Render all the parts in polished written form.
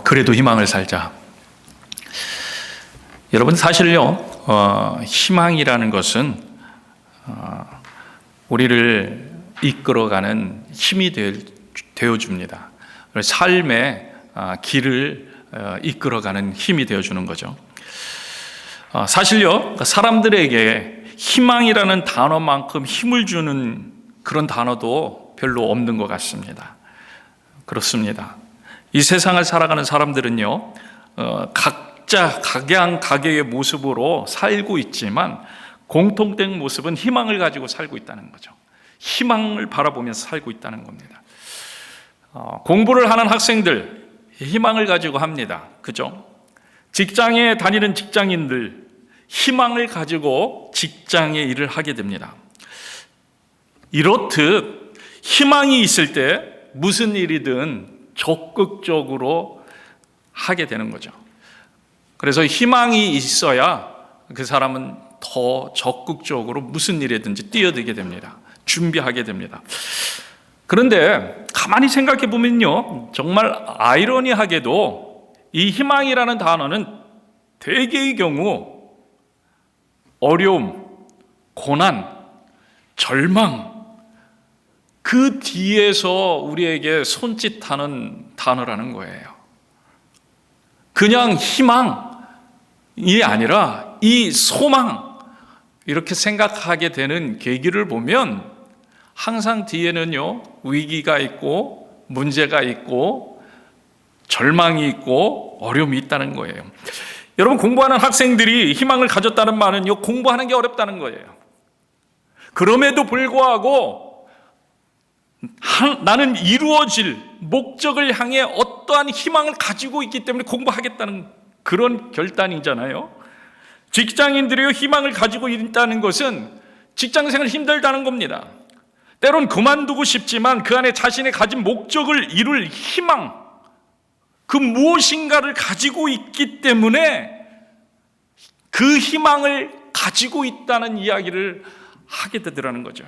그래도 희망을 살자. 여러분, 사실요, 희망이라는 것은 우리를 이끌어가는 힘이 되어줍니다. 삶의 길을 이끌어가는 힘이 되어주는 거죠. 사실요, 사람들에게 희망이라는 단어만큼 힘을 주는 그런 단어도 별로 없는 것 같습니다. 그렇습니다. 이 세상을 살아가는 사람들은요, 각자 각양각색의 모습으로 살고 있지만 공통된 모습은 희망을 가지고 살고 있다는 거죠. 희망을 바라보면서 살고 있다는 겁니다. 공부를 하는 학생들 희망을 가지고 합니다. 그죠? 직장에 다니는 직장인들 희망을 가지고 직장의 일을 하게 됩니다. 이렇듯 희망이 있을 때 무슨 일이든 적극적으로 하게 되는 거죠. 그래서 희망이 있어야 그 사람은 더 적극적으로 무슨 일이든지 뛰어들게 됩니다. 준비하게 됩니다. 그런데 가만히 생각해 보면요, 정말 아이러니하게도 이 희망이라는 단어는 대개의 경우 어려움, 고난, 절망, 그 뒤에서 우리에게 손짓하는 단어라는 거예요. 그냥 희망이 아니라 이 소망, 이렇게 생각하게 되는 계기를 보면 항상 뒤에는요, 위기가 있고 문제가 있고 절망이 있고 어려움이 있다는 거예요. 여러분, 공부하는 학생들이 희망을 가졌다는 말은요, 공부하는 게 어렵다는 거예요. 그럼에도 불구하고 나는 이루어질 목적을 향해 어떠한 희망을 가지고 있기 때문에 공부하겠다는 그런 결단이잖아요. 직장인들이 희망을 가지고 있다는 것은 직장생활 힘들다는 겁니다. 때론 그만두고 싶지만 그 안에 자신의 가진 목적을 이룰 희망, 그 무엇인가를 가지고 있기 때문에 그 희망을 가지고 있다는 이야기를 하게 되더라는 거죠.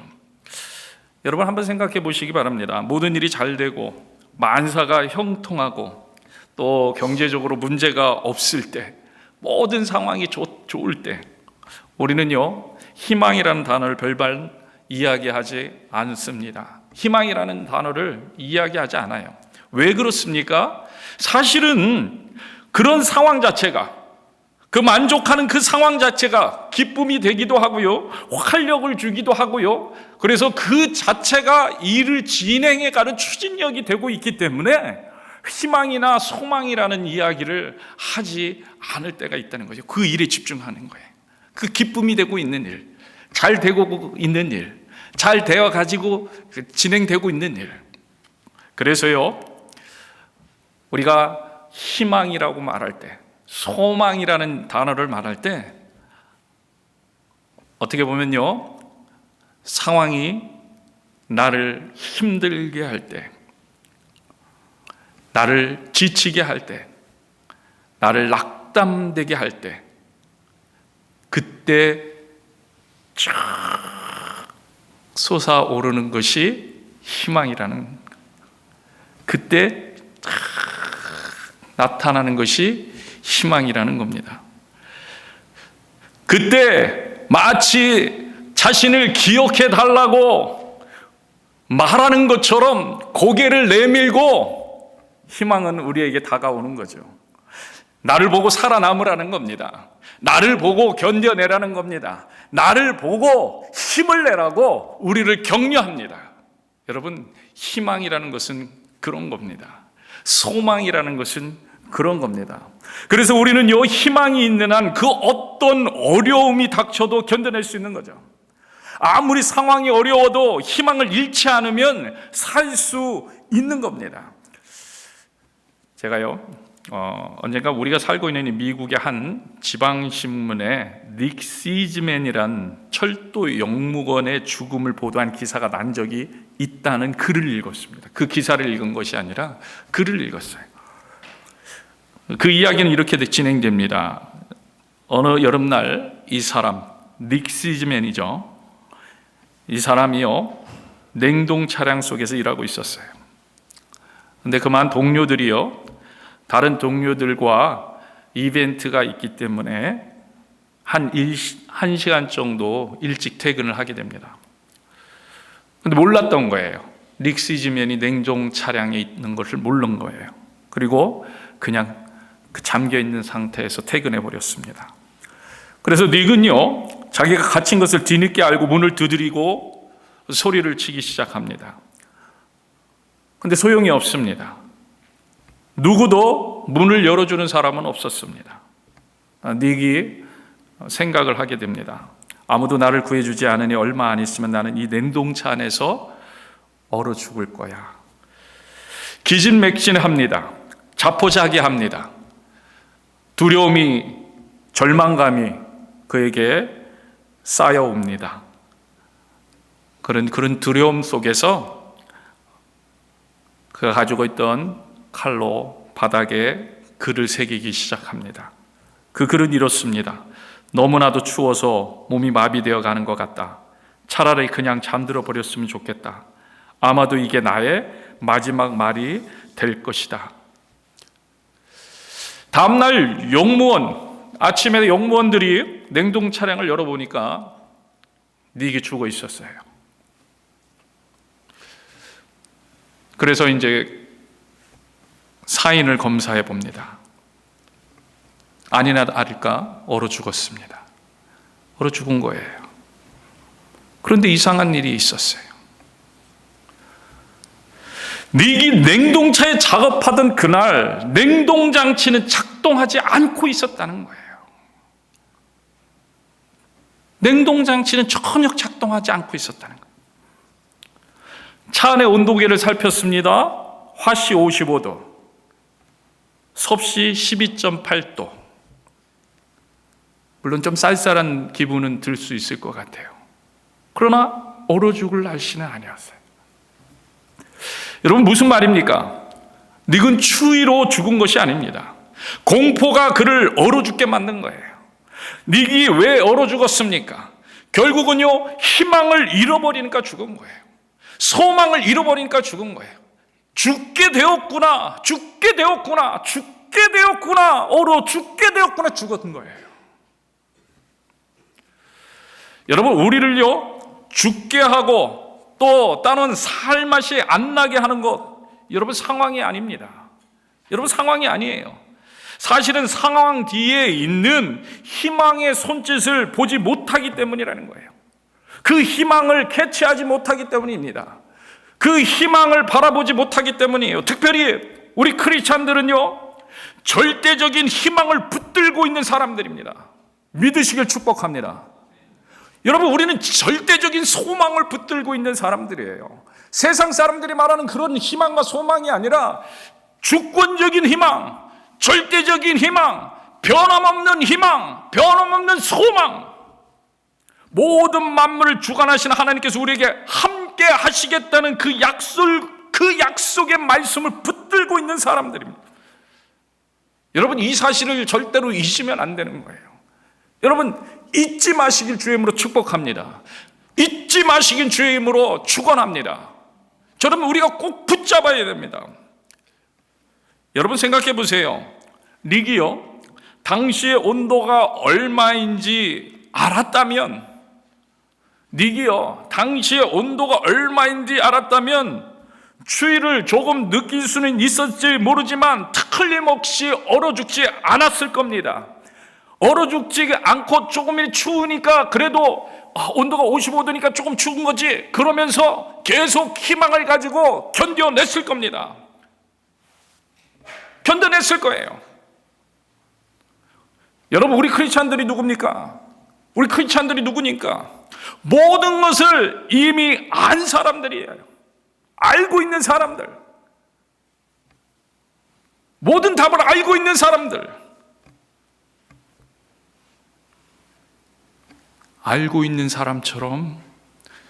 여러분, 한번 생각해 보시기 바랍니다. 모든 일이 잘 되고 만사가 형통하고 또 경제적으로 문제가 없을 때, 모든 상황이 좋을 때 우리는요, 희망이라는 단어를 별반 이야기하지 않습니다. 희망이라는 단어를 이야기하지 않아요. 왜 그렇습니까? 사실은 그런 상황 자체가, 그 만족하는 그 상황 자체가 기쁨이 되기도 하고요, 활력을 주기도 하고요, 그래서 그 자체가 일을 진행해가는 추진력이 되고 있기 때문에 희망이나 소망이라는 이야기를 하지 않을 때가 있다는 거죠. 그 일에 집중하는 거예요. 그 기쁨이 되고 있는 일, 잘 되고 있는 일, 잘 되어 가지고 진행되고 있는 일. 그래서요, 우리가 희망이라고 말할 때, 소망이라는 단어를 말할 때 어떻게 보면요, 상황이 나를 힘들게 할 때, 나를 지치게 할 때, 나를 낙담되게 할 때, 그때 쫙 솟아오르는 것이 희망이라는, 그때 쫙 나타나는 것이 희망이라는 겁니다. 그때 마치 자신을 기억해 달라고 말하는 것처럼 고개를 내밀고 희망은 우리에게 다가오는 거죠. 나를 보고 살아남으라는 겁니다. 나를 보고 견뎌내라는 겁니다. 나를 보고 힘을 내라고 우리를 격려합니다. 여러분, 희망이라는 것은 그런 겁니다. 소망이라는 것은 그런 겁니다. 그래서 우리는요, 희망이 있는 한 그 어떤 어려움이 닥쳐도 견뎌낼 수 있는 거죠. 아무리 상황이 어려워도 희망을 잃지 않으면 살 수 있는 겁니다. 제가요, 언젠가 우리가 살고 있는 이 미국의 한 지방신문에 닉 시즈맨이란 철도 영무관의 죽음을 보도한 기사가 난 적이 있다는 글을 읽었습니다. 그 기사를 읽은 것이 아니라 글을 읽었어요. 그 이야기는 이렇게 진행됩니다. 어느 여름날 이 사람, 닉 시즈맨이죠, 이 사람이요, 냉동 차량 속에서 일하고 있었어요. 근데 그만 동료들이요, 다른 동료들과 이벤트가 있기 때문에 한 1시간 정도 일찍 퇴근을 하게 됩니다. 근데 몰랐던 거예요. 닉 시즈맨이 냉동 차량에 있는 것을 모른 거예요. 그리고 그냥 그 잠겨 있는 상태에서 퇴근해 버렸습니다. 그래서 닉은요, 자기가 갇힌 것을 뒤늦게 알고 문을 두드리고 소리를 치기 시작합니다. 근데 소용이 없습니다. 누구도 문을 열어주는 사람은 없었습니다. 닉이 생각을 하게 됩니다. 아무도 나를 구해주지 않으니 얼마 안 있으면 나는 이 냉동차 안에서 얼어 죽을 거야. 기진맥진합니다. 자포자기합니다. 두려움이, 절망감이 그에게 쌓여옵니다. 그런 두려움 속에서 그가 가지고 있던 칼로 바닥에 글을 새기기 시작합니다. 그 글은 이렇습니다. 너무나도 추워서 몸이 마비되어 가는 것 같다. 차라리 그냥 잠들어 버렸으면 좋겠다. 아마도 이게 나의 마지막 말이 될 것이다. 다음날 아침에 용무원들이 냉동 차량을 열어보니까 닉이 죽어 있었어요. 그래서 이제 사인을 검사해 봅니다. 아니나 다를까 얼어 죽었습니다. 얼어 죽은 거예요. 그런데 이상한 일이 있었어요. 닉이 냉동차에 작업하던 그날 냉동장치는 작동하지 않고 있었다는 거예요. 냉동장치는 전혀 작동하지 않고 있었다는 거예요. 차 안의 온도계를 살폈습니다. 화씨 55도, 섭씨 12.8도. 물론 좀 쌀쌀한 기분은 들 수 있을 것 같아요. 그러나 얼어 죽을 날씨는 아니었어요. 여러분, 무슨 말입니까? 닉은 추위로 죽은 것이 아닙니다. 공포가 그를 얼어 죽게 만든 거예요. 닉이 왜 얼어 죽었습니까? 결국은요, 희망을 잃어버리니까 죽은 거예요. 소망을 잃어버리니까 죽은 거예요. 죽게 되었구나, 죽게 되었구나, 죽게 되었구나, 얼어 죽게 되었구나, 죽었던 거예요. 여러분, 우리를요, 죽게 하고 또 다른 살 맛이 안 나게 하는 것, 여러분 상황이 아닙니다. 여러분 상황이 아니에요. 사실은 상황 뒤에 있는 희망의 손짓을 보지 못하기 때문이라는 거예요. 그 희망을 캐치하지 못하기 때문입니다. 그 희망을 바라보지 못하기 때문이에요. 특별히 우리 크리스찬들은요, 절대적인 희망을 붙들고 있는 사람들입니다. 믿으시길 축복합니다. 여러분, 우리는 절대적인 소망을 붙들고 있는 사람들이에요. 세상 사람들이 말하는 그런 희망과 소망이 아니라 주권적인 희망, 절대적인 희망, 변함없는 희망, 변함없는 소망. 모든 만물을 주관하시는 하나님께서 우리에게 함께 하시겠다는 그 약속의 말씀을 붙들고 있는 사람들입니다. 여러분, 이 사실을 절대로 잊으면 안 되는 거예요. 여러분, 잊지 마시길 주의 이름으로 축복합니다. 잊지 마시길 주의 이름으로 축원합니다. 여러분, 우리가 꼭 붙잡아야 됩니다. 여러분 생각해 보세요. 닉이요, 당시의 온도가 얼마인지 알았다면, 닉이요, 당시의 온도가 얼마인지 알았다면 추위를 조금 느낄 수는 있었지 모르지만 틀림없이 얼어 죽지 않았을 겁니다. 얼어 죽지 않고 조금이 추우니까 그래도 온도가 55도니까 조금 추운 거지, 그러면서 계속 희망을 가지고 견뎌냈을 겁니다. 견뎌냈을 거예요. 여러분, 우리 크리스찬들이 누굽니까? 우리 크리스찬들이 누구니까? 모든 것을 이미 안 사람들이에요. 알고 있는 사람들, 모든 답을 알고 있는 사람들, 알고 있는 사람처럼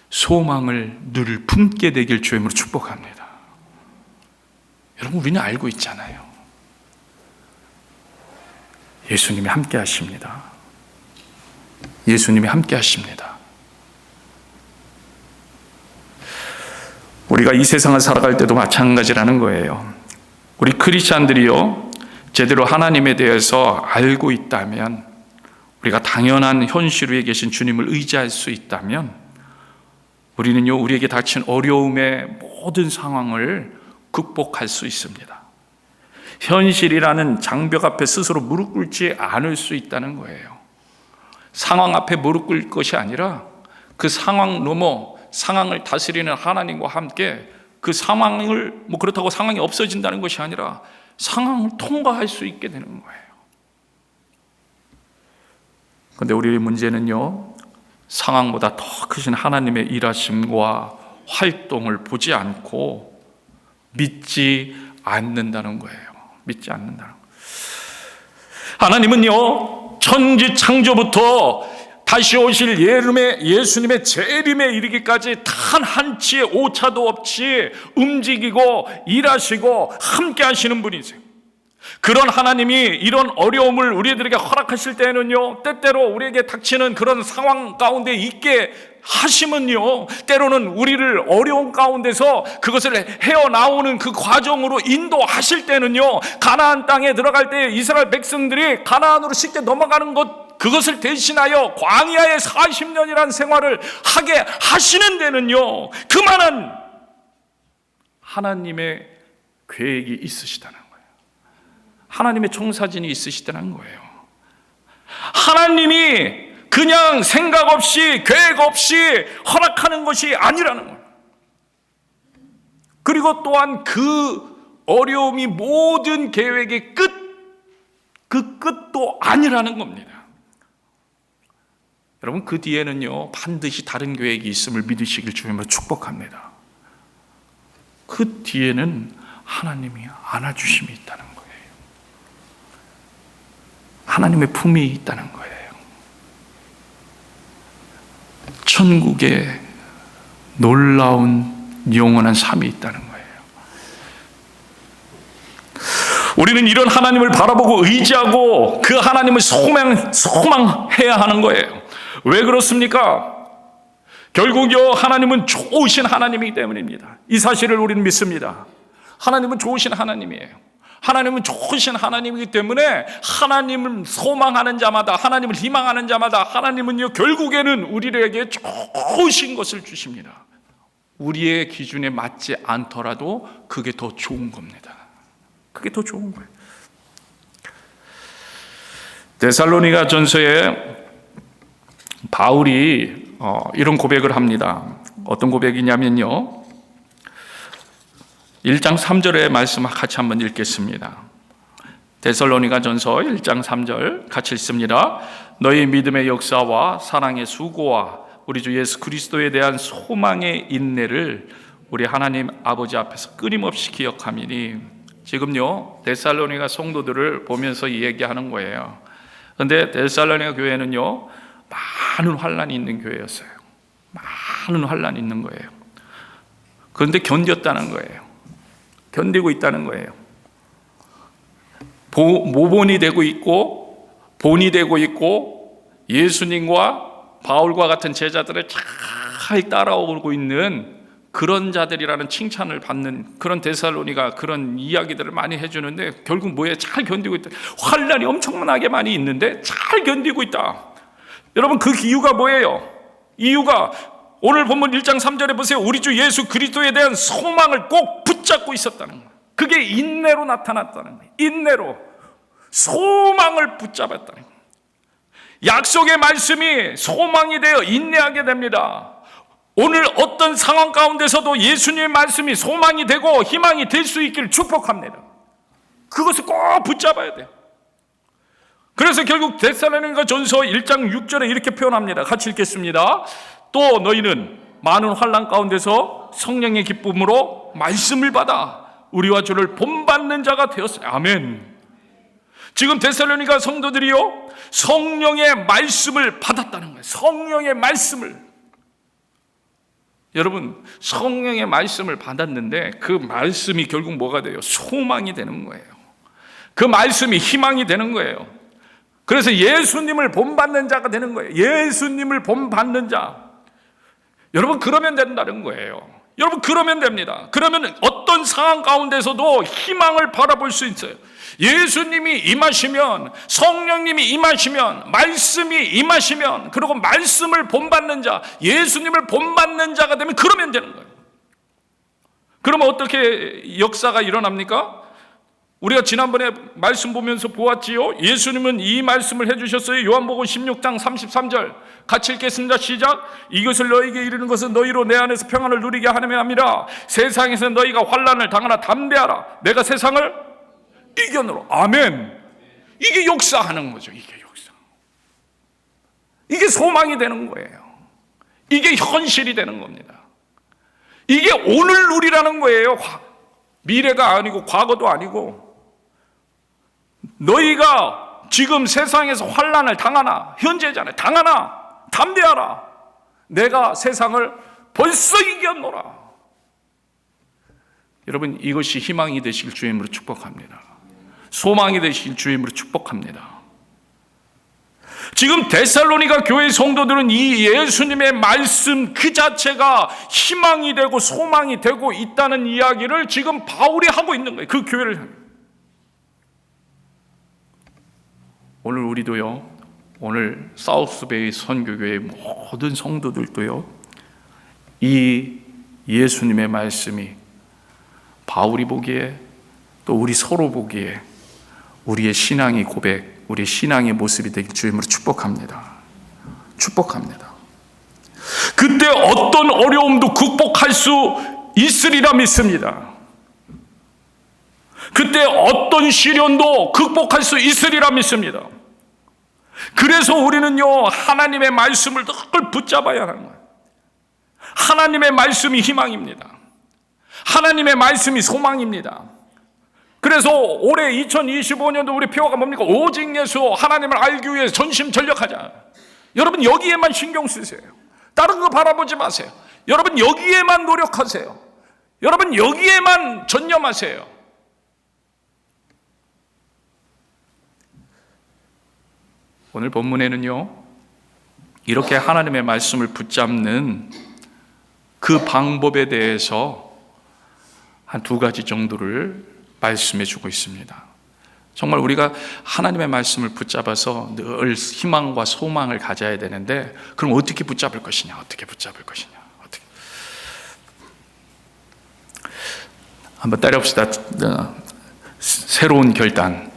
소망을 늘 품게 되길 주의 이름으로 축복합니다. 여러분, 우리는 알고 있잖아요. 예수님이 함께 하십니다. 예수님이 함께 하십니다. 우리가 이 세상을 살아갈 때도 마찬가지라는 거예요. 우리 크리스찬들이요, 제대로 하나님에 대해서 알고 있다면, 우리가 당연한 현실 위에 계신 주님을 의지할 수 있다면, 우리는요, 우리에게 닥친 어려움의 모든 상황을 극복할 수 있습니다. 현실이라는 장벽 앞에 스스로 무릎 꿇지 않을 수 있다는 거예요. 상황 앞에 무릎 꿇을 것이 아니라 그 상황 넘어 상황을 다스리는 하나님과 함께 그 상황을, 그렇다고 상황이 없어진다는 것이 아니라 상황을 통과할 수 있게 되는 거예요. 그런데 우리의 문제는요, 상황보다 더 크신 하나님의 일하심과 활동을 보지 않고 믿지 않는다는 거예요. 믿지 않는다는 거예요. 하나님은요, 천지 창조부터 다시 오실 예수님의 재림에 이르기까지 단 한치의 오차도 없이 움직이고 일하시고 함께 하시는 분이세요. 그런 하나님이 이런 어려움을 우리들에게 허락하실 때는요, 때때로 우리에게 닥치는 그런 상황 가운데 있게 하시면요, 때로는 우리를 어려운 가운데서 그것을 헤어나오는 그 과정으로 인도하실 때는요, 가나안 땅에 들어갈 때 이스라엘 백성들이 가나안으로 쉽게 넘어가는 그것을 대신하여 광야의 40년이라는 생활을 하게 하시는 데는요, 그만한 하나님의 계획이 있으시다는 거예요. 하나님의 청사진이 있으시다는 거예요. 하나님이 그냥 생각 없이 계획 없이 허락하는 것이 아니라는 거예요. 그리고 또한 그 어려움이 모든 계획의 그 끝도 아니라는 겁니다. 여러분, 그 뒤에는요, 반드시 다른 계획이 있음을 믿으시길 주님으로 축복합니다. 그 뒤에는 하나님이 안아주심이 있다는 거예요. 하나님의 품이 있다는 거예요. 천국에 놀라운 영원한 삶이 있다는 거예요. 우리는 이런 하나님을 바라보고 의지하고 그 하나님을 소망해야 하는 거예요. 왜 그렇습니까? 결국요, 하나님은 좋으신 하나님이기 때문입니다. 이 사실을 우리는 믿습니다. 하나님은 좋으신 하나님이에요. 하나님은 좋으신 하나님이기 때문에 하나님을 소망하는 자마다, 하나님을 희망하는 자마다 하나님은요, 결국에는 우리에게 좋으신 것을 주십니다. 우리의 기준에 맞지 않더라도 그게 더 좋은 겁니다. 그게 더 좋은 거예요. 데살로니가 전서에 바울이 이런 고백을 합니다. 어떤 고백이냐면요, 1장 3절의 말씀 같이 한번 읽겠습니다. 데살로니가 전서 1장 3절 같이 읽습니다. 너희 믿음의 역사와 사랑의 수고와 우리 주 예수 그리스도에 대한 소망의 인내를 우리 하나님 아버지 앞에서 끊임없이 기억하미니. 지금요, 데살로니가 성도들을 보면서 얘기하는 거예요. 그런데 데살로니가 교회는요, 많은 환란이 있는 교회였어요. 많은 환란이 있는 거예요. 그런데 견뎠다는 거예요. 견디고 있다는 거예요. 모본이 되고 있고 본이 되고 있고 예수님과 바울과 같은 제자들을 잘 따라오고 있는 그런 자들이라는 칭찬을 받는 그런 데살로니가 그런 이야기들을 많이 해주는데, 결국 뭐예요? 잘 견디고 있다. 환란이 엄청나게 많이 있는데 잘 견디고 있다. 여러분, 그 이유가 뭐예요? 이유가 오늘 본문 1장 3절에 보세요. 우리 주 예수 그리스도에 대한 소망을 꼭 붙잡고 있었다는 거예요. 그게 인내로 나타났다는 거예요. 인내로 소망을 붙잡았다는 거예요. 약속의 말씀이 소망이 되어 인내하게 됩니다. 오늘 어떤 상황 가운데서도 예수님의 말씀이 소망이 되고 희망이 될 수 있기를 축복합니다. 그것을 꼭 붙잡아야 돼요. 그래서 결국 데살로니가 전서 1장 6절에 이렇게 표현합니다. 같이 읽겠습니다. 또 너희는 많은 환난 가운데서 성령의 기쁨으로 말씀을 받아 우리와 주를 본받는 자가 되었어요. 아멘. 지금 데살로니가 성도들이요, 성령의 말씀을 받았다는 거예요. 성령의 말씀을. 여러분, 성령의 말씀을 받았는데 그 말씀이 결국 뭐가 돼요? 소망이 되는 거예요. 그 말씀이 희망이 되는 거예요. 그래서 예수님을 본받는 자가 되는 거예요. 예수님을 본받는 자. 여러분, 그러면 된다는 거예요. 여러분, 그러면 됩니다. 그러면 어떤 상황 가운데서도 희망을 바라볼 수 있어요. 예수님이 임하시면, 성령님이 임하시면, 말씀이 임하시면, 그리고 말씀을 본받는 자, 예수님을 본받는 자가 되면 그러면 되는 거예요. 그러면 어떻게 역사가 일어납니까? 우리가 지난번에 말씀 보면서 보았지요. 예수님은 이 말씀을 해주셨어요. 요한복음 16장 33절 같이 읽겠습니다. 시작. 이것을 너희에게 이르는 것은 너희로 내 안에서 평안을 누리게 하려 함이라. 세상에서 너희가 환난을 당하나 담대하라. 내가 세상을 이겨노라. 아멘. 이게 역사하는 거죠. 이게 역사. 이게 소망이 되는 거예요. 이게 현실이 되는 겁니다. 이게 오늘 누리라는 거예요. 미래가 아니고 과거도 아니고. 너희가 지금 세상에서 환난을 당하나, 현재잖아요. 당하나 담대하라. 내가 세상을 벌써 이겼노라. 여러분, 이것이 희망이 되실 주임으로 축복합니다. 소망이 되실 주임으로 축복합니다. 지금 데살로니가 교회 성도들은 이 예수님의 말씀 그 자체가 희망이 되고 소망이 되고 있다는 이야기를 지금 바울이 하고 있는 거예요. 그 교회를 향해. 오늘 우리도요, 오늘 사우스베이 선교교회 모든 성도들도요, 이 예수님의 말씀이 바울이 보기에 또 우리 서로 보기에 우리의 신앙의 고백, 우리의 신앙의 모습이 되길 주임으로 축복합니다. 축복합니다. 그때 어떤 어려움도 극복할 수 있으리라 믿습니다. 그때 어떤 시련도 극복할 수 있으리라 믿습니다. 그래서 우리는요, 하나님의 말씀을 늘 붙잡아야 하는 거예요. 하나님의 말씀이 희망입니다. 하나님의 말씀이 소망입니다. 그래서 올해 2025년도 우리 표어가 뭡니까? 오직 예수, 하나님을 알기 위해 전심전력하자. 여러분, 여기에만 신경 쓰세요. 다른 거 바라보지 마세요. 여러분, 여기에만 노력하세요. 여러분, 여기에만 전념하세요. 오늘 본문에는요, 이렇게 하나님의 말씀을 붙잡는 그 방법에 대해서 한 두 가지 정도를 말씀해 주고 있습니다. 정말 우리가 하나님의 말씀을 붙잡아서 늘 희망과 소망을 가져야 되는데, 그럼 어떻게 붙잡을 것이냐? 어떻게 붙잡을 것이냐? 어떻게? 한번 따라합시다. 새로운 결단.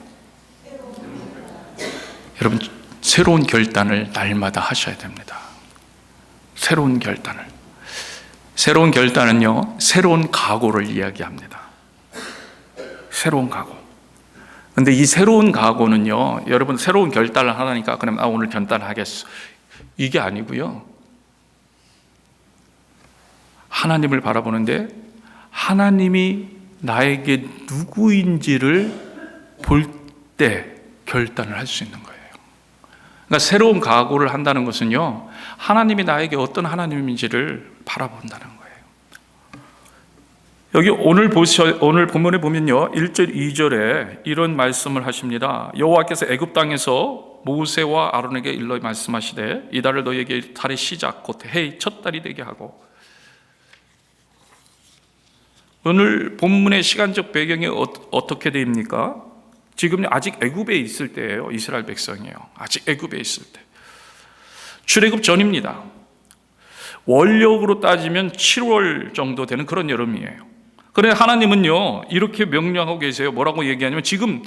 여러분, 새로운 결단을 날마다 하셔야 됩니다. 새로운 결단을. 새로운 결단은요, 새로운 각오를 이야기합니다. 새로운 각오. 근데 이 새로운 각오는요, 여러분, 새로운 결단을 하라니까 그럼 오늘 결단하겠어, 이게 아니고요, 하나님을 바라보는데 하나님이 나에게 누구인지를 볼 때 결단을 할 수 있는 거예요. 그러니까 새로운 각오를 한다는 것은요, 하나님이 나에게 어떤 하나님인지를 바라본다는 거예요. 여기 오늘 본문에 보면요, 1절 2절에 이런 말씀을 하십니다. 여호와께서 애굽 땅에서 모세와 아론에게 일러 말씀하시되 이 달을 너희에게 달의 시작 곧 해의 첫 달이 되게 하고. 오늘 본문의 시간적 배경이 어떻게 됩니까? 지금 아직 애굽에 있을 때예요. 이스라엘 백성이에요. 아직 애굽에 있을 때. 출애굽 전입니다. 원력으로 따지면 7월 정도 되는 그런 여름이에요. 그런데 하나님은요, 이렇게 명령하고 계세요. 뭐라고 얘기하냐면, 지금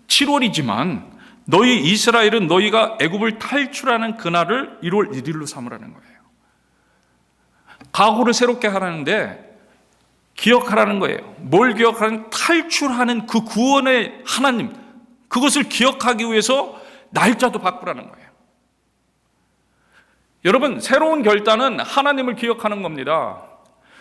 7월이지만 너희 이스라엘은 너희가 애굽을 탈출하는 그날을 1월 1일로 삼으라는 거예요. 각오를 새롭게 하라는데 기억하라는 거예요. 뭘 기억하라는? 탈출하는 그 구원의 하나님, 그것을 기억하기 위해서 날짜도 바꾸라는 거예요. 여러분, 새로운 결단은 하나님을 기억하는 겁니다.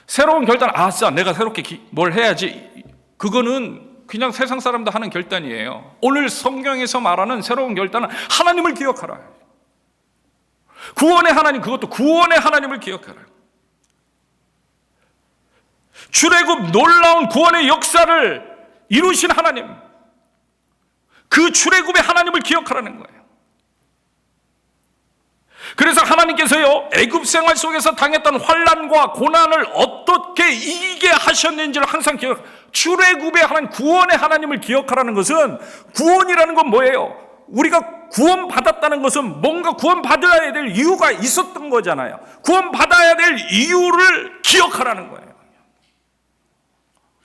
새로운 결단, 아싸, 내가 새롭게 뭘 해야지, 그거는 그냥 세상 사람도 하는 결단이에요. 오늘 성경에서 말하는 새로운 결단은 하나님을 기억하라. 구원의 하나님, 그것도 구원의 하나님을 기억하라. 출애굽 놀라운 구원의 역사를 이루신 하나님, 그 출애굽의 하나님을 기억하라는 거예요. 그래서 하나님께서요, 애굽 생활 속에서 당했던 환난과 고난을 어떻게 이기게 하셨는지를 항상 출애굽의 하나님, 구원의 하나님을 기억하라는 것은, 구원이라는 건 뭐예요? 우리가 구원받았다는 것은 뭔가 구원받아야 될 이유가 있었던 거잖아요. 구원받아야 될 이유를 기억하라는 거예요.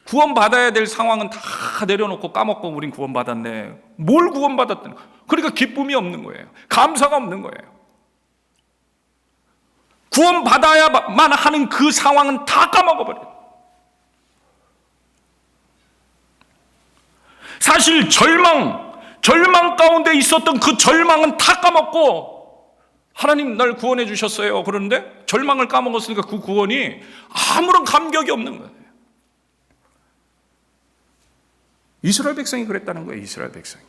구원받아야 될 상황은 다 내려놓고 까먹고 우린 구원받았네. 뭘 구원받았다는 거예요? 그러니까 기쁨이 없는 거예요. 감사가 없는 거예요. 구원받아야만 하는 그 상황은 다 까먹어버려요. 사실 절망 가운데 있었던 그 절망은 다 까먹고, 하나님 날 구원해 주셨어요. 그런데 절망을 까먹었으니까 그 구원이 아무런 감격이 없는 거예요. 이스라엘 백성이 그랬다는 거예요. 이스라엘 백성이.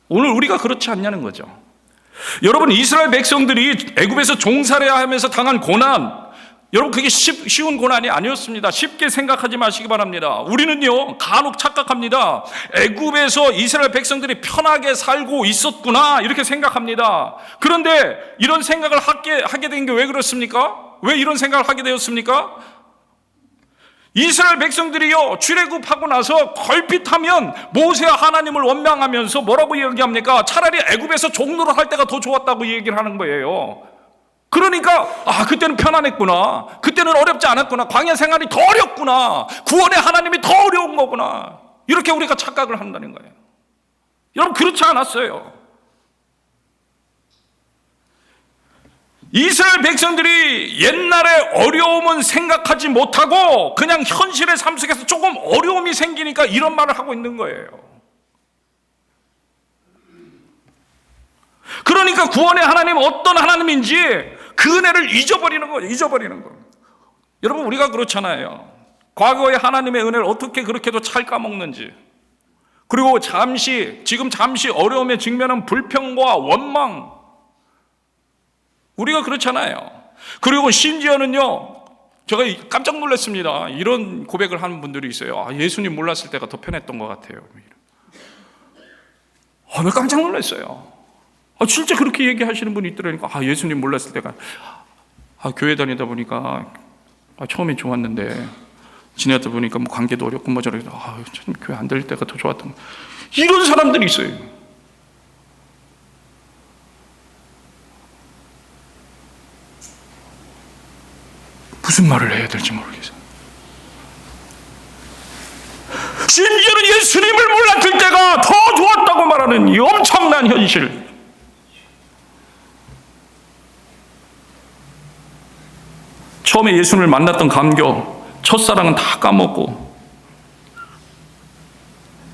오늘 우리가 그렇지 않냐는 거죠. 여러분, 이스라엘 백성들이 애굽에서 종살이야 하면서 당한 고난, 여러분 그게 쉬운 고난이 아니었습니다. 쉽게 생각하지 마시기 바랍니다. 우리는요 간혹 착각합니다. 애굽에서 이스라엘 백성들이 편하게 살고 있었구나 이렇게 생각합니다. 그런데 이런 생각을 하게 된 게 왜 그렇습니까? 왜 이런 생각을 하게 되었습니까? 이스라엘 백성들이요 출애굽하고 나서 걸핏하면 모세와 하나님을 원망하면서 뭐라고 얘기합니까? 차라리 애굽에서 종노릇 할 때가 더 좋았다고 얘기를 하는 거예요. 그러니까 그때는 편안했구나, 그때는 어렵지 않았구나, 광야 생활이 더 어렵구나, 구원의 하나님이 더 어려운 거구나, 이렇게 우리가 착각을 한다는 거예요. 여러분, 그렇지 않았어요. 이스라엘 백성들이 옛날에 어려움은 생각하지 못하고 그냥 현실의 삶 속에서 조금 어려움이 생기니까 이런 말을 하고 있는 거예요. 그러니까 구원의 하나님은 어떤 하나님인지 그 은혜를 잊어버리는 거예요. 잊어버리는 거예요. 여러분, 우리가 그렇잖아요. 과거의 하나님의 은혜를 어떻게 그렇게도 잘 까먹는지, 그리고 지금 잠시 어려움에 직면한 불평과 원망, 우리가 그렇잖아요. 그리고 심지어는요, 제가 깜짝 놀랐습니다. 이런 고백을 하는 분들이 있어요. 예수님 몰랐을 때가 더 편했던 것 같아요. 왜 깜짝 놀랐어요. 진짜 그렇게 얘기하시는 분이 있더라니까. 예수님 몰랐을 때가, 교회 다니다 보니까 처음엔 좋았는데 지내다 보니까 뭐 관계도 어렵고 뭐 저렇게, 참 교회 안 다닐 때가 더 좋았던 거. 이런 사람들이 있어요. 무슨 말을 해야 될지 모르겠어요. 심지어는 예수님을 몰랐을 때가 더 좋았다고 말하는 이 엄청난 현실. 처음에 예수님을 만났던 감격, 첫사랑은 다 까먹고,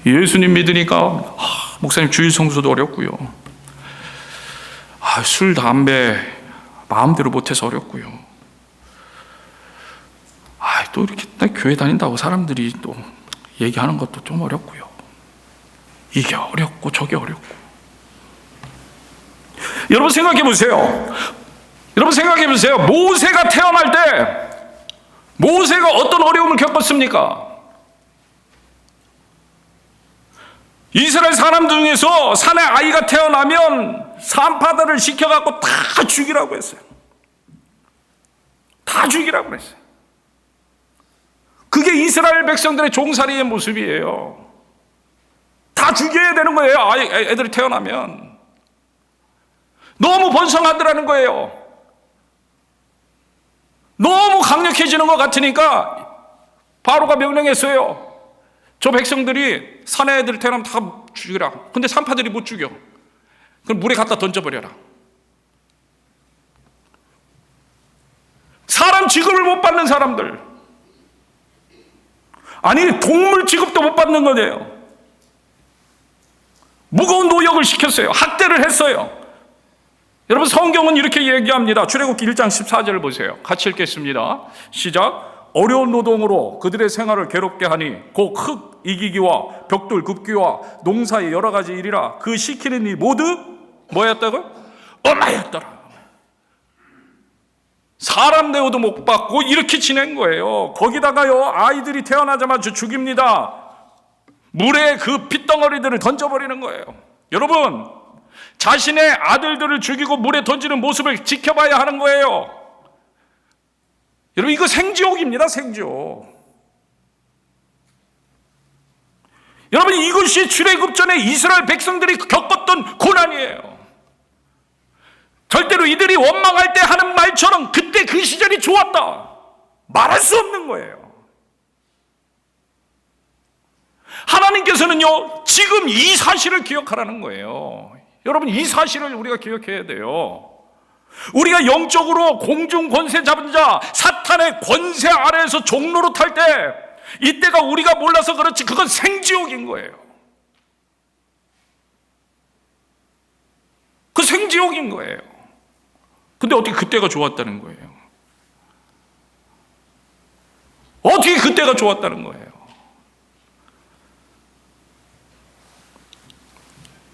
예수님 믿으니까 목사님 주일 성수도 어렵고요, 술 담배 마음대로 못해서 어렵고요, 또 이렇게 교회 다닌다고 사람들이 또 얘기하는 것도 좀 어렵고요, 이게 어렵고 저게 어렵고. 여러분 생각해 보세요. 모세가 태어날 때 모세가 어떤 어려움을 겪었습니까? 이스라엘 사람 중에서 산에 아이가 태어나면 산파들을 시켜갖고 다 죽이라고 했어요. 다 죽이라고 했어요. 그게 이스라엘 백성들의 종살이의 모습이에요. 다 죽여야 되는 거예요. 애들이 태어나면. 너무 번성하더라는 거예요. 너무 강력해지는 것 같으니까 바로가 명령했어요. 저 백성들이 산에 애들 태어나면 다 죽이라. 근데 산파들이 못 죽여. 그럼 물에 갖다 던져버려라. 사람 취급을 못 받는 사람들, 아니 동물 취급도 못 받는 거예요. 무거운 노역을 시켰어요. 학대를 했어요. 여러분, 성경은 이렇게 얘기합니다. 출애굽기 1장 14절을 보세요. 같이 읽겠습니다. 시작. 어려운 노동으로 그들의 생활을 괴롭게 하니 곧 흙 이기기와 벽돌 굽기와 농사의 여러 가지 일이라 그 시키는 일 모두 뭐였다고요? 엄하였더라. 사람 대우도 못 받고 이렇게 지낸 거예요. 거기다가요, 아이들이 태어나자마자 죽입니다. 물에 그 핏덩어리들을 던져버리는 거예요. 여러분, 자신의 아들들을 죽이고 물에 던지는 모습을 지켜봐야 하는 거예요. 여러분, 이거 생지옥입니다. 생지옥. 여러분, 이것이 출애굽 전에 이스라엘 백성들이 겪었던 고난이에요. 절대로 이들이 원망할 때 하는 말처럼 그때 그 시절이 좋았다 말할 수 없는 거예요. 하나님께서는요, 지금 이 사실을 기억하라는 거예요. 여러분, 이 사실을 우리가 기억해야 돼요. 우리가 영적으로 공중 권세 잡은 자 사탄의 권세 아래에서 종로로 탈 때, 이때가 우리가 몰라서 그렇지 그건 생지옥인 거예요. 그 생지옥인 거예요. 근데 어떻게 그때가 좋았다는 거예요? 어떻게 그때가 좋았다는 거예요?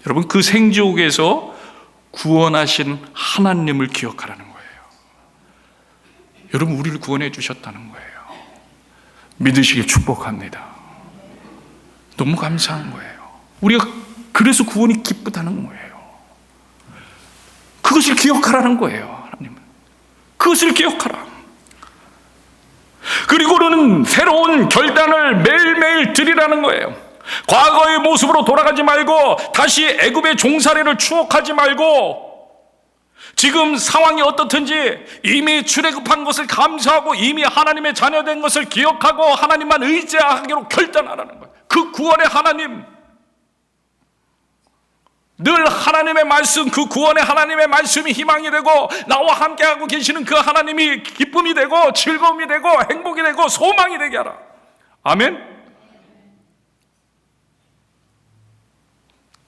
여러분, 그 생지옥에서 구원하신 하나님을 기억하라는 거예요. 여러분, 우리를 구원해 주셨다는 거예요. 믿으시길 축복합니다. 너무 감사한 거예요. 우리가 그래서 구원이 기쁘다는 거예요. 그것을 기억하라는 거예요. 하나님은 그것을 기억하라. 그리고는 새로운 결단을 매일매일 드리라는 거예요. 과거의 모습으로 돌아가지 말고 다시 애굽의 종살이를 추억하지 말고 지금 상황이 어떻든지 이미 출애굽한 것을 감사하고 이미 하나님의 자녀된 것을 기억하고 하나님만 의지하기로 결단하라는 거예요. 그 구원의 하나님, 늘 하나님의 말씀, 그 구원의 하나님의 말씀이 희망이 되고 나와 함께하고 계시는 그 하나님이 기쁨이 되고 즐거움이 되고 행복이 되고 소망이 되게 하라. 아멘.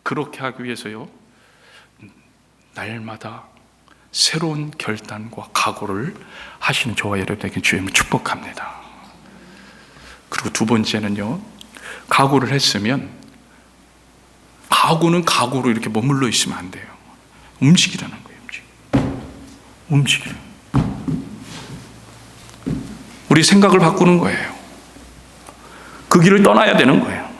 그렇게 하기 위해서요, 날마다 새로운 결단과 각오를 하시는 저와 여러분에게 주님을 축복합니다. 그리고 두 번째는요, 각오를 했으면 각오는 각오로 이렇게 머물러 있으면 안 돼요. 움직이라는 거예요. 움직이라. 우리 생각을 바꾸는 거예요. 그 길을 떠나야 되는 거예요.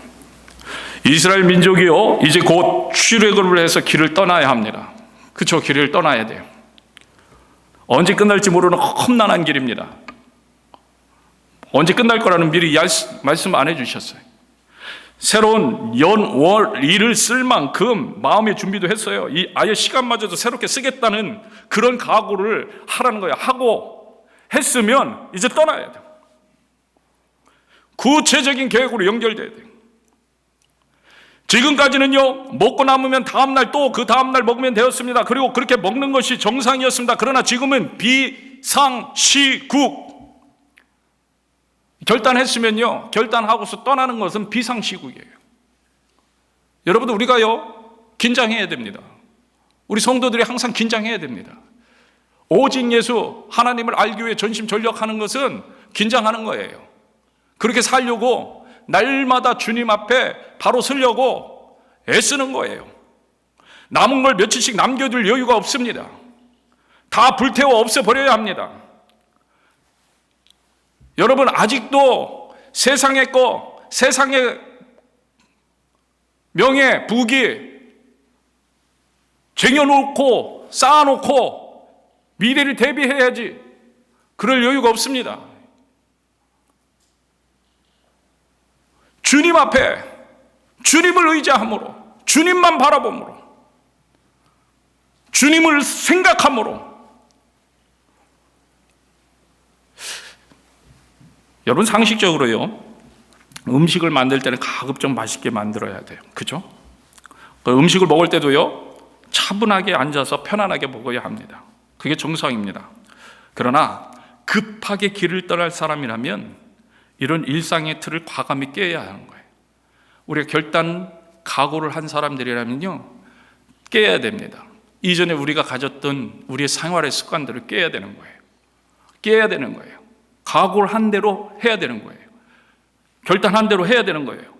이스라엘 민족이요, 이제 곧 출애굽을 해서 길을 떠나야 합니다. 그쵸? 길을 떠나야 돼요. 언제 끝날지 모르는 험난한 길입니다. 언제 끝날 거라는 미리 말씀 안 해주셨어요. 새로운 월, 일을 쓸 만큼 마음의 준비도 했어요. 아예 시간마저도 새롭게 쓰겠다는 그런 각오를 하라는 거예요. 하고 했으면 이제 떠나야 돼요. 구체적인 계획으로 연결돼야 돼요. 지금까지는요, 먹고 남으면 다음날 또 그 다음날 먹으면 되었습니다. 그리고 그렇게 먹는 것이 정상이었습니다. 그러나 지금은 비상시국. 결단했으면요, 결단하고서 떠나는 것은 비상시국이에요. 여러분들, 우리가요, 긴장해야 됩니다. 우리 성도들이 항상 긴장해야 됩니다. 오직 예수 하나님을 알기 위해 전심전력하는 것은 긴장하는 거예요. 그렇게 살려고 날마다 주님 앞에 바로 서려고 애쓰는 거예요. 남은 걸 며칠씩 남겨둘 여유가 없습니다. 다 불태워 없애버려야 합니다. 여러분, 아직도 세상의 세상의 명예, 부귀 쟁여놓고 쌓아놓고 미래를 대비해야지 그럴 여유가 없습니다. 주님 앞에 주님을 의지함으로, 주님만 바라봄으로, 주님을 생각함으로. 여러분, 상식적으로요, 음식을 만들 때는 가급적 맛있게 만들어야 돼요. 그죠? 음식을 먹을 때도요, 차분하게 앉아서 편안하게 먹어야 합니다. 그게 정상입니다. 그러나 급하게 길을 떠날 사람이라면 이런 일상의 틀을 과감히 깨야 하는 거예요. 우리가 각오를 한 사람들이라면요, 깨야 됩니다. 이전에 우리가 가졌던 우리의 생활의 습관들을 깨야 되는 거예요. 깨야 되는 거예요. 각오를 한 대로 해야 되는 거예요. 결단한 대로 해야 되는 거예요.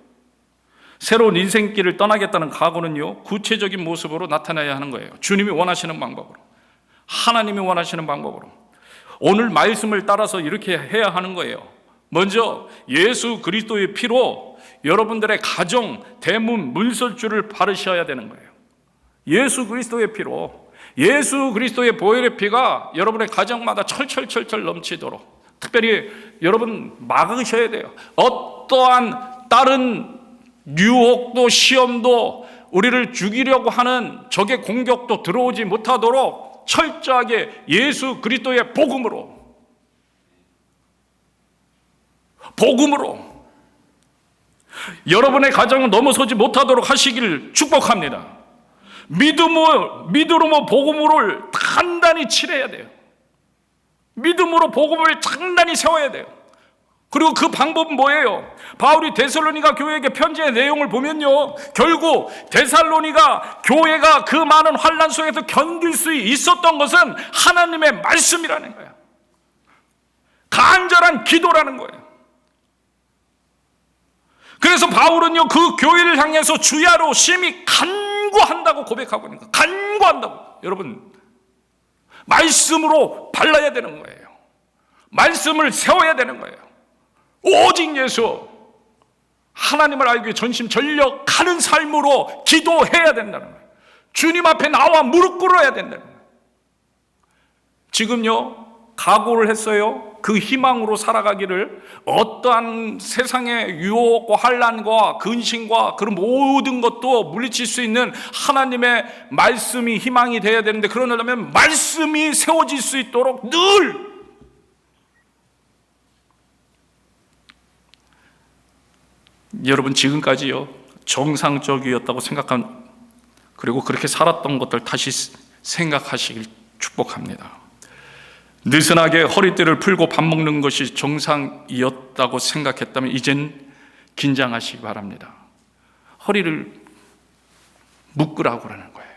새로운 인생길을 떠나겠다는 각오는요, 구체적인 모습으로 나타나야 하는 거예요. 주님이 원하시는 방법으로, 하나님이 원하시는 방법으로. 오늘 말씀을 따라서 이렇게 해야 하는 거예요. 먼저 예수 그리스도의 피로 여러분들의 가정, 대문, 문설주를 바르셔야 되는 거예요. 예수 그리스도의 피로, 예수 그리스도의 보혈의 피가 여러분의 가정마다 철철철철 넘치도록, 특별히 여러분 막으셔야 돼요. 어떠한 다른 유혹도 시험도 우리를 죽이려고 하는 적의 공격도 들어오지 못하도록 철저하게 예수 그리스도의 복음으로 여러분의 가정을 넘어서지 못하도록 하시기를 축복합니다. 믿음으로 복음을 단단히 칠해야 돼요. 믿음으로 복음을 단단히 세워야 돼요. 그리고 그 방법은 뭐예요? 바울이 데살로니가 교회에게 편지의 내용을 보면요, 결국 데살로니가 교회가 그 많은 환난 속에서 견딜 수 있었던 것은 하나님의 말씀이라는 거예요. 간절한 기도라는 거예요. 그래서 바울은요, 그 교회를 향해서 주야로 심히 간구한다고 고백하고 있는 거예요. 간구한다고. 여러분, 말씀으로 발라야 되는 거예요. 말씀을 세워야 되는 거예요. 오직 예수, 하나님을 알기 위해 전심전력하는 삶으로 기도해야 된다는 거예요. 주님 앞에 나와 무릎 꿇어야 된다는 거예요. 지금요, 각오를 했어요. 그 희망으로 살아가기를, 어떠한 세상의 유혹과 환난과 근심과 그런 모든 것도 물리칠 수 있는 하나님의 말씀이 희망이 되어야 되는데, 그러려면 말씀이 세워질 수 있도록 늘 여러분 지금까지요 정상적이었다고 생각한, 그리고 그렇게 살았던 것들 다시 생각하시길 축복합니다. 느슨하게 허리띠를 풀고 밥 먹는 것이 정상이었다고 생각했다면 이젠 긴장하시기 바랍니다. 허리를 묶으라고 그러는 거예요.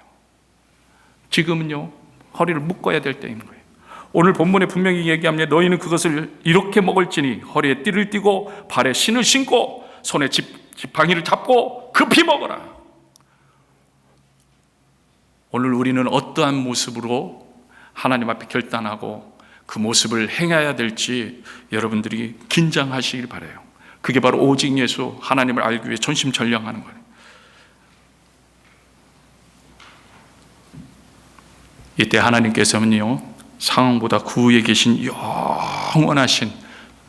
지금은요 허리를 묶어야 될 때인 거예요. 오늘 본문에 분명히 얘기합니다. 너희는 그것을 이렇게 먹을지니 허리에 띠를 띠고 발에 신을 신고 손에 지팡이를 잡고 급히 먹어라. 오늘 우리는 어떠한 모습으로 하나님 앞에 결단하고 그 모습을 행해야 될지 여러분들이 긴장하시길 바라요. 그게 바로 오직 예수, 하나님을 알기 위해 전심전력하는 거예요. 이때 하나님께서는요, 상황보다 그 위에 계신 영원하신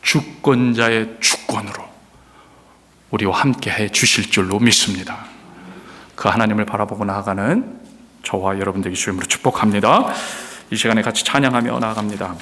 주권자의 주권으로 우리와 함께 해 주실 줄로 믿습니다. 그 하나님을 바라보고 나아가는 저와 여러분들에게 주임으로 축복합니다. 이 시간에 같이 찬양하며 나아갑니다.